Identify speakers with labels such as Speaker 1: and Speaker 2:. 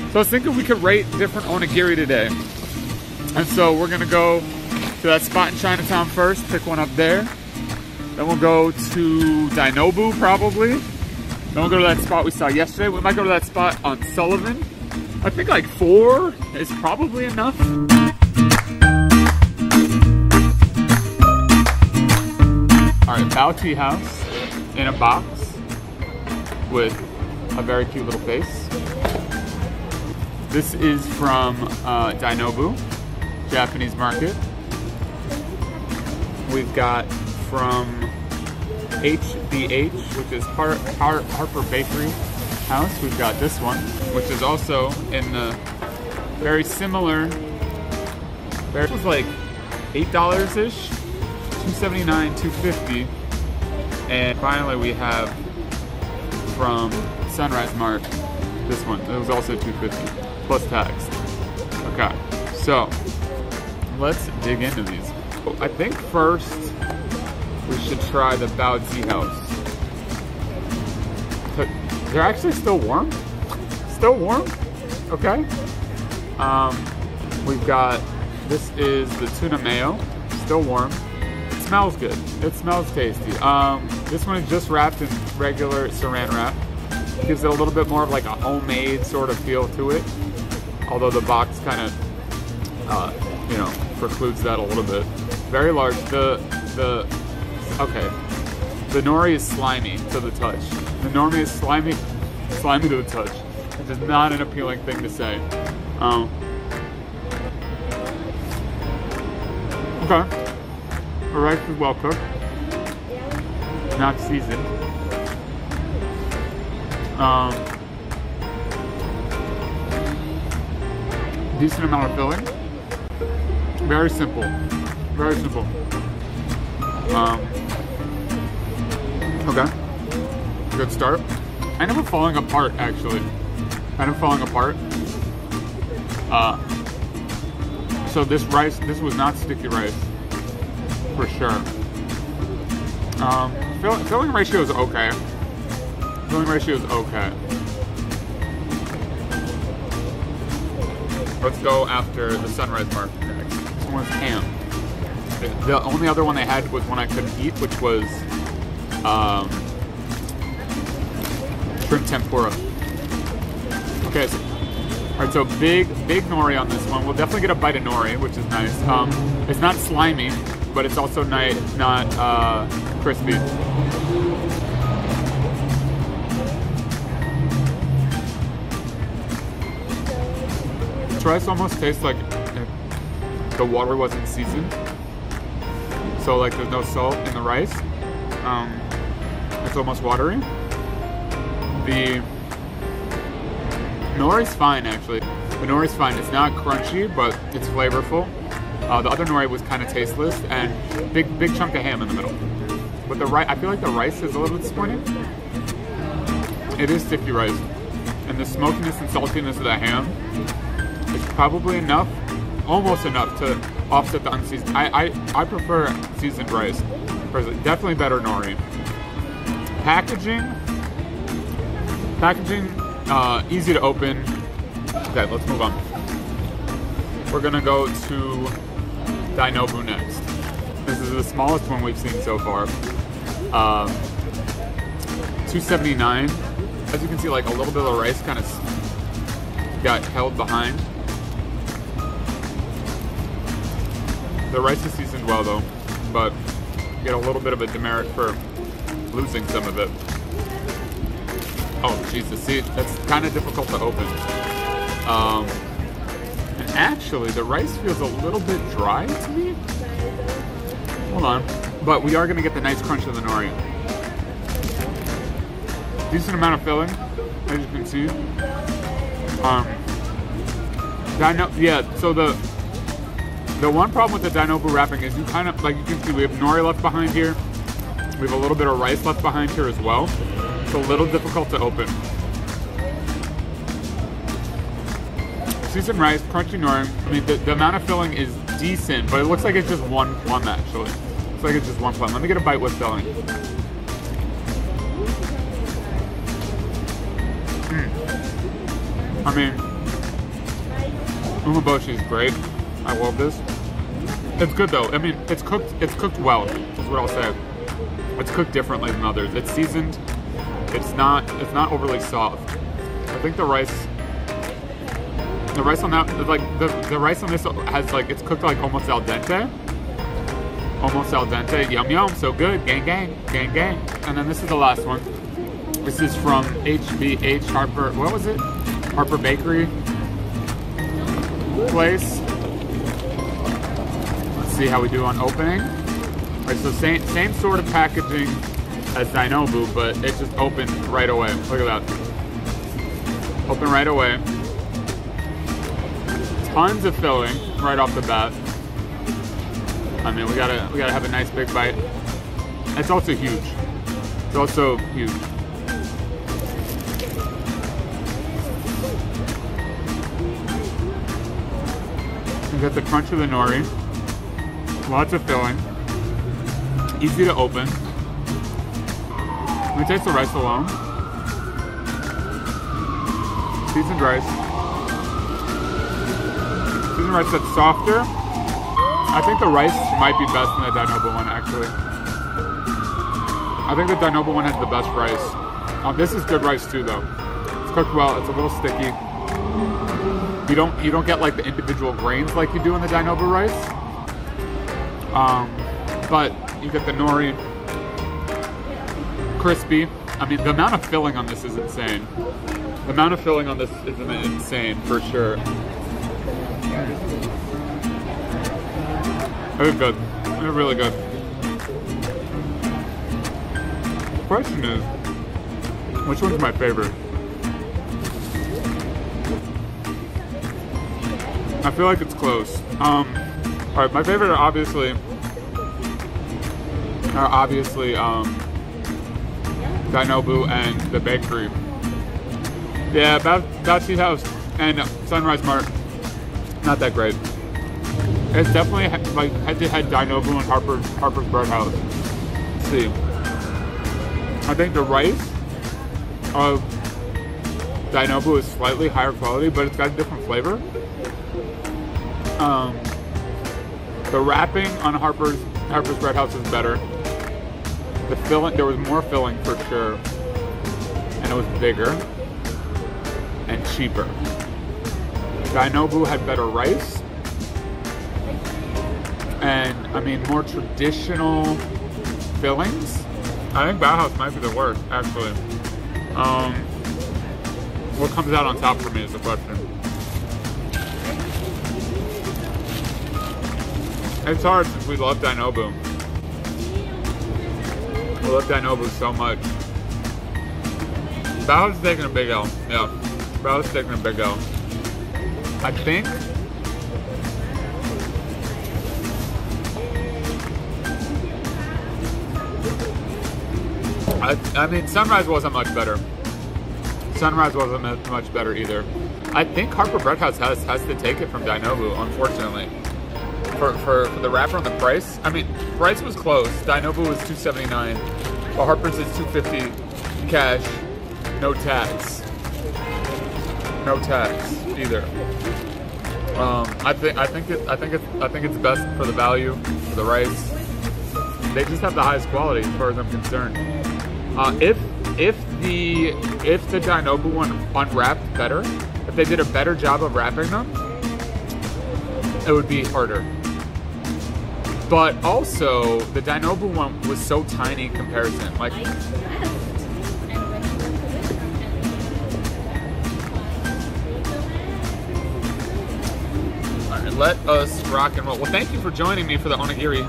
Speaker 1: So I was thinking we could rate different onigiri today. And so we're gonna go to that spot in Chinatown first, pick one up there. Then we'll go to Dainobu probably. Then we'll go to that spot we saw yesterday. We might go to that spot on Sullivan. I think like 4 is probably enough. All right, Bao Tea House in a box with a very cute little face. This is from Dainobu, Japanese market. We've got from HBH, which is Harper Bakery House. We've got this one, which is also in the very similar. It was like $8-ish, $2.79, $2.50. And finally we have from Sunrise Mart, this one. It was also $2.50 plus tax. Okay, so let's dig into these. I think first we should try the Bao Tea House. They're actually still warm. Still warm. Okay. We've got, this is the tuna mayo. Still warm. It smells good. It smells tasty. This one is just wrapped in regular saran wrap. Gives it a little bit more of like a homemade sort of feel to it. Although the box kind of, you know, precludes that a little bit. Very large. Okay. The nori is slimy to the touch. The nori is slimy to the touch. Which is not an appealing thing to say. Okay. The rice is well cooked. Not seasoned. Decent amount of filling. Very simple. Very simple. Okay. Good start. Kind of falling apart, actually. Kind of falling apart. So this rice, this was not sticky rice. For sure. Filling ratio is okay. Filling ratio is okay. Let's go after the Sunrise Market next. This one's ham. The only other one they had was one I couldn't eat, which was shrimp tempura. Okay, so, all right, so big nori on this one. We'll definitely get a bite of nori, which is nice. It's not slimy, but it's also not crispy. This rice almost tastes like the water wasn't seasoned. So like there's no salt in the rice. It's almost watery. The nori's fine actually. The nori's fine. It's not crunchy, but it's flavorful. The other nori was kind of tasteless and big chunk of ham in the middle. But the rice, I feel like the rice is a little bit disappointing. It is sticky rice, and the smokiness and saltiness of the ham is probably enough, almost enough to offset the unseasoned. I prefer seasoned rice. Personally. Definitely better nori. Packaging, easy to open. Okay, let's move on. We're gonna go to Dainobu next. This is the smallest one we've seen so far. $2.79. As you can see, like a little bit of the rice kind of got held behind. The rice is seasoned well though, but you get a little bit of a demerit for losing some of it. Oh Jesus, see, that's kind of difficult to open. And actually, the rice feels a little bit dry to me. Hold on. But we are going to get the nice crunch of the nori. Decent amount of filling, as you can see. Yeah, so the one problem with the Dainobu wrapping is you kind of, like you can see, we have nori left behind here. We have a little bit of rice left behind here as well. It's a little difficult to open. Seasoned rice, crunchy nori. I mean, the amount of filling is decent, but it looks like it's just one plum actually. Looks like it's just one plum. Let me get a bite with filling. I mean, Umeboshi is great. I love this. It's good though. I mean, it's cooked well, is what I'll say. It's cooked differently than others. It's seasoned. It's not overly soft. I think the rice on that, like the rice on this has like, it's cooked like almost al dente. Almost al dente. Yum yum. So good. Gang gang. Gang gang. And then this is the last one. This is from HBH Harper. What was it? Harper Bakery place. Let's see how we do on opening. All right, so same sort of packaging as Dainobu, but it just opened right away. Look at that. Open right away. Tons of filling right off the bat. I mean, we gotta have a nice big bite. It's also huge. It's also huge. You get the crunch of the nori. Lots of filling. Easy to open. Let me taste the rice alone. Seasoned rice. Seasoned rice that's softer. I think the rice might be best in the Dainobu one, actually. I think the Dainobu one has the best rice. This is good rice too, though. It's cooked well. It's a little sticky. You don't get like the individual grains like you do in the Dainobu rice. But you get the nori, crispy. I mean, the amount of filling on this is insane. The amount of filling on this is insane, for sure. It's good. It's really good. The question is, which one's my favorite? I feel like it's close. Alright, my favorite are obviously Dainobu and the bakery. Yeah, Bachi House and Sunrise Mart, not that great. It's definitely like head-to-head Dainobu and Harper's Bread House. Let's see. I think the rice of Dainobu is slightly higher quality, but it's got a different flavor. The wrapping on Harper's Bread House is better. The filling, there was more filling for sure, and it was bigger and cheaper. Dainobu had better rice, and I mean more traditional fillings. I think Bauhaus might be the worst, actually. What comes out on top for me is the question. It's hard since we love Dainobu. We love Dainobu so much. Bauhaus is taking a big L. Yeah, Bauhaus is taking a big L. I think I mean, Sunrise wasn't much better. Sunrise wasn't much better either. I think Harper Bread House has to take it from Dainobu, unfortunately. For the wrapper on the price. I mean, price was close. Dainobu was $279, while Harper's is $250 cash, no tax. No tax either. I think it's best for the value, for the rice. They just have the highest quality as far as I'm concerned. If the Dainobu one unwrapped better, if they did a better job of wrapping them, it would be harder. But also, the Dainobu one was so tiny in comparison. Like, alright, let us rock and roll. Well, thank you for joining me for the onigiri